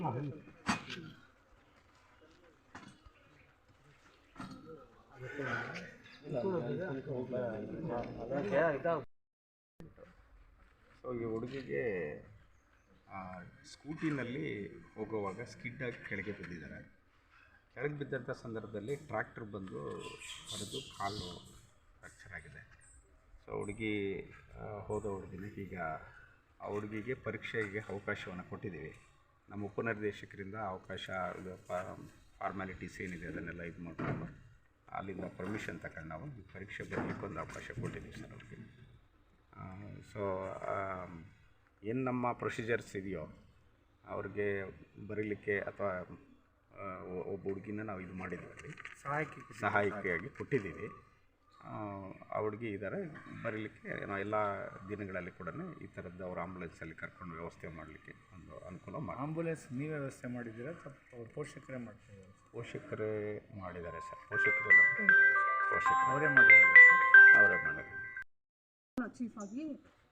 So ಈ ಹುಡುಗಿಗೆ ಸ್ಕೂಟಿನಲ್ಲಿ ಹೋಗುವಾಗ ಸ್ಕಿಡ್ಡಾಗಿ ಕೆಳಗೆ ಬಿದ್ದಿದ್ದಾರೆ. ಕೆಳಗೆ ಬಿದ್ದಂಥ ಸಂದರ್ಭದಲ್ಲಿ ಟ್ರ್ಯಾಕ್ಟರ್ ಬಂದು ಹೊಡೆದು ಕಾಲು ಫ್ರ್ಯಾಕ್ಚರ್ ಆಗಿದೆ. ಸೊ ಹುಡುಗಿ ಹೋದ ಹುಡುಗಿನ ಈಗ ಆ ಹುಡುಗಿಗೆ ಪರೀಕ್ಷೆಗೆ ಅವಕಾಶವನ್ನು ಕೊಟ್ಟಿದ್ದೀವಿ. ನಮ್ಮ ಉಪನಿರ್ದೇಶಕರಿಂದ ಅವಕಾಶ ಇದು ಫಾರ್ಮ್ಯಾಲಿಟೀಸ್ ಏನಿದೆ ಅದನ್ನೆಲ್ಲ ಇದು ಮಾಡಿಕೊಂಡು ಅಲ್ಲಿಂದ ಪರ್ಮಿಷನ್ ತಗೊಂಡು ನಾವು ಪರೀಕ್ಷೆ ಬರಲಿಕ್ಕೆ ಒಂದು ಅವಕಾಶ ಕೊಟ್ಟಿದ್ದೀವಿ ಸರ್ ಅವ್ರಿಗೆ. ಸೊ ಏನು ನಮ್ಮ ಪ್ರೊಸೀಜರ್ಸ್ ಇದೆಯೋ ಅವ್ರಿಗೆ ಬರೀಲಿಕ್ಕೆ ಅಥವಾ ಒಬ್ಬ ಹುಡುಗಿನ ನಾವು ಇದು ಮಾಡಿದ್ದೀವಿ, ಸಹಾಯಕಿಯಾಗಿ ಕೊಟ್ಟಿದ್ದೀವಿ. ಆ ಹುಡುಗಿ ಇದ್ದಾರೆ ಬರೀಲಿಕ್ಕೆ. ನಾವು ಎಲ್ಲ ದಿನಗಳಲ್ಲಿ ಕೂಡ ಈ ಥರದ್ದು ಅವ್ರ ಆಂಬುಲೆನ್ಸಲ್ಲಿ ಕರ್ಕೊಂಡು ವ್ಯವಸ್ಥೆ ಮಾಡಲಿಕ್ಕೆ ಒಂದು ಅನುಕೂಲ ಮಾಡಿ. ಆಂಬುಲೆನ್ಸ್ ನೀವೇ ವ್ಯವಸ್ಥೆ ಮಾಡಿದ್ದೀರಾ ಅಥವಾ ಪೋಷಕರೇ ಮಾಡ್ತಿದ್ದಾರೆ? ಪೋಷಕರೇ ಮಾಡಿದ್ದಾರೆ ಸರ್. ಪೋಷಕರು ಅವರೇ ಮಾಡಿದ್ದಾರೆ ಸರ್. ಅವರೇ ಮಾಡಿದ್ದಾರೆ. ಚೀಫ್ ಆಗಿ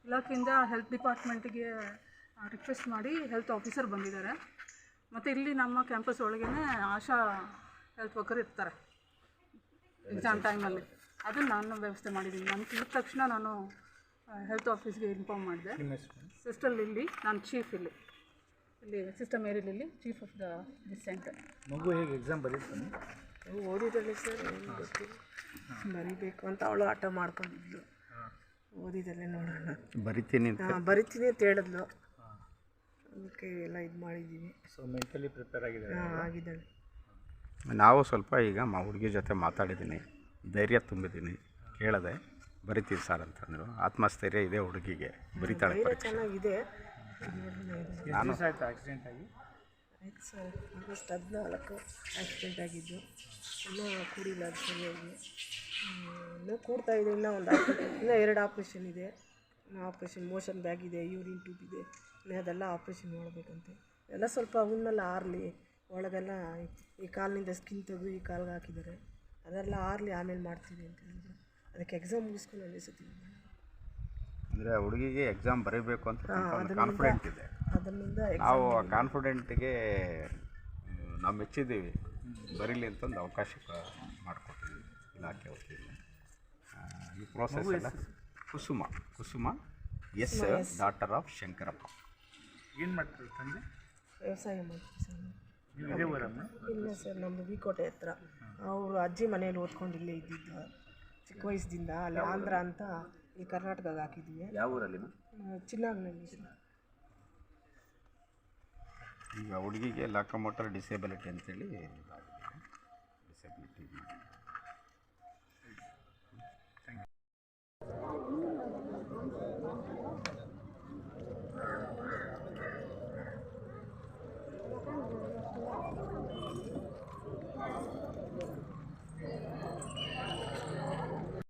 ಇಲಾಖೆಯಿಂದ ಹೆಲ್ತ್ ಡಿಪಾರ್ಟ್ಮೆಂಟಿಗೆ ರಿಕ್ವೆಸ್ಟ್ ಮಾಡಿ ಹೆಲ್ತ್ ಆಫೀಸರ್ ಬಂದಿದ್ದಾರೆ. ಮತ್ತು ಇಲ್ಲಿ ನಮ್ಮ ಕ್ಯಾಂಪಸ್ ಒಳಗೇ ಆಶಾ ಹೆಲ್ತ್ ವರ್ಕರ್ ಇರ್ತಾರೆ ಎಕ್ಸಾಮ್ ಟೈಮಲ್ಲಿ. ಅದನ್ನು ನಾನು ವ್ಯವಸ್ಥೆ ಮಾಡಿದ್ದೀನಿ. ನಾನು ತಿಳಿದ ತಕ್ಷಣ ನಾನು ಹೆಲ್ತ್ ಆಫೀಸ್ಗೆ ಇನ್ಫಾರ್ಮ್ ಮಾಡಿದೆ. ಸಿಸ್ಟರ್ ಲಿಲ್ಲಿ, ನಾನು ಚೀಫ್ ಇಲ್ಲಿ sister Mary lily, chief of this centre. ಮಗು ಹೇಗೆ ಎಕ್ಸಾಮ್ ಬರೀತಾನೆ? ಓದಿದಲ್ಲಿ ಸರ್ ಏನು ಗೊತ್ತಿಲ್ಲ, ಬರೀಬೇಕು ಅಂತ ಅವಳು ಆಟ ಮಾಡ್ಕೊಂಡಿದ್ಲು. ಓದಿದಲ್ಲೇ ನೋಡೋಣ ಬರಿತೀನಿ ಅಂತ ಹೇಳಿದ್ಲು. ಅದಕ್ಕೆ ಎಲ್ಲ ಇದು ಮಾಡಿದ್ದೀವಿ. ಸೊ ಮೆಂಟಲಿ ಪ್ರಿಪೇರ್ ಆಗಿದ್ದಾಳೆ. ನಾವು ಸ್ವಲ್ಪ ಈಗ ಹುಡುಗಿ ಜೊತೆ ಮಾತಾಡಿದ್ದೀನಿ, ಧೈರ್ಯ ತುಂಬಿದ್ದೀನಿ. ಕೇಳಿದೆ ಬರಿತೀವಿ ಸರ್ ಅಂತಂದರು. ಆತ್ಮಸ್ಥೈರ್ಯ ಇದೆ ಹುಡುಗಿಗೆ, ಬರಿತಾಳೆ. ಚೆನ್ನಾಗಿದೆ. ನಾನು ಆಯಿತು ಆಕ್ಸಿಡೆಂಟ್ ಆಗಿ? ಆಯ್ತು ಸರ್, ಆಗಸ್ಟ್ 14 ಆಕ್ಸಿಡೆಂಟ್ ಆಗಿದ್ದು. ಇನ್ನೂ ಕೂಡಿಲ್ಲ ಅದು ಸರಿಯಾಗಿ. ಇನ್ನೂ ಕೂಡ್ತಾಯಿದೆ. ಇನ್ನೂ ಇನ್ನೂ 2 ಆಪ್ರೇಷನ್ ಇದೆ. ಆಪ್ರೇಷನ್ ಮೋಷನ್ ಬ್ಯಾಗ್ ಇದೆ, ಯೂರಿನ್ ಟ್ಯೂಬ್ ಇದೆ. ಅದೆಲ್ಲ ಆಪ್ರೇಷನ್ ಮಾಡಬೇಕಂತೆ. ಎಲ್ಲ ಸ್ವಲ್ಪ ಅವನ್ನೆಲ್ಲ ಆರಲಿ, ಒಳಗೆಲ್ಲ ಈ ಕಾಲಿನಿಂದ ಸ್ಕಿನ್ ತೆಗೆದು ಈ ಕಾಲಿಗೆ ಹಾಕಿದ್ದಾರೆ. ಅದೆಲ್ಲ ಆರಲಿ ಆಮೇಲೆ ಮಾಡ್ತೀವಿ ಅಂತ ಹೇಳಿದ್ರು. ಅದಕ್ಕೆ ಎಕ್ಸಾಮ್ ಮುಗಿಸ್ಕೊಂಡು ಅನಿಸುತ್ತೀವಿ. ಅಂದರೆ ಹುಡುಗಿಗೆ ಎಕ್ಸಾಮ್ ಬರೀಬೇಕು ಅಂತ ಕಾನ್ಫಿಡೆಂಟ್ ಇದೆ. ಅದರಿಂದ ನಾವು ಆ ಕಾನ್ಫಿಡೆಂಟಿಗೆ ನಾವು ಮೆಚ್ಚಿದ್ದೀವಿ. ಬರೀಲಿ ಅಂತ ಒಂದು ಅವಕಾಶ ಮಾಡಿಕೊಟ್ಟಿದ್ದೀವಿ ಇಲಾಖೆ ವತಿಯಿಂದ. ಈ ಪ್ರೋಸೆಸ್ ಎಲ್ಲ ಕುಸುಮ ಎಸ್ ಡಾಟರ್ ಆಫ್ ಶಂಕರಪ್ಪ. ಏನು ಮಾಡ್ತಾರೆ ತಂದೆ? ವ್ಯವಸಾಯ ಮಾಡ್ತೀವಿ ಸರ್. ಇದೇ ಊರಮ್ಮ? ಇಲ್ಲ ಸರ್, ನಮ್ಮದು ವಿಕೋಟೆ ಹತ್ರ. ಅವರು ಅಜ್ಜಿ ಮನೇಲಿ ಓದ್ಕೊಂಡು ಇಲ್ಲೇ ಇದ್ದಿದ್ದು ಚಿಕ್ಕ ವಯಸ್ಸಿಂದ. ಅಲ್ಲಿ ಆಂಧ್ರ ಅಂತ ಇಲ್ಲಿ ಕರ್ನಾಟಕಕ್ಕೆ ಹಾಕಿದ್ವಿ. ಯಾವ ಊರಲ್ಲಿ? ಚಿನ್ನಾಗ್ನಲ್ಲಿ ಸರ್. ಈಗ ಹುಡುಗಿಗೆ ಲಾಕೋಮೋಟರ್ ಡಿಸೇಬಿಲಿಟಿ ಅಂತೇಳಿ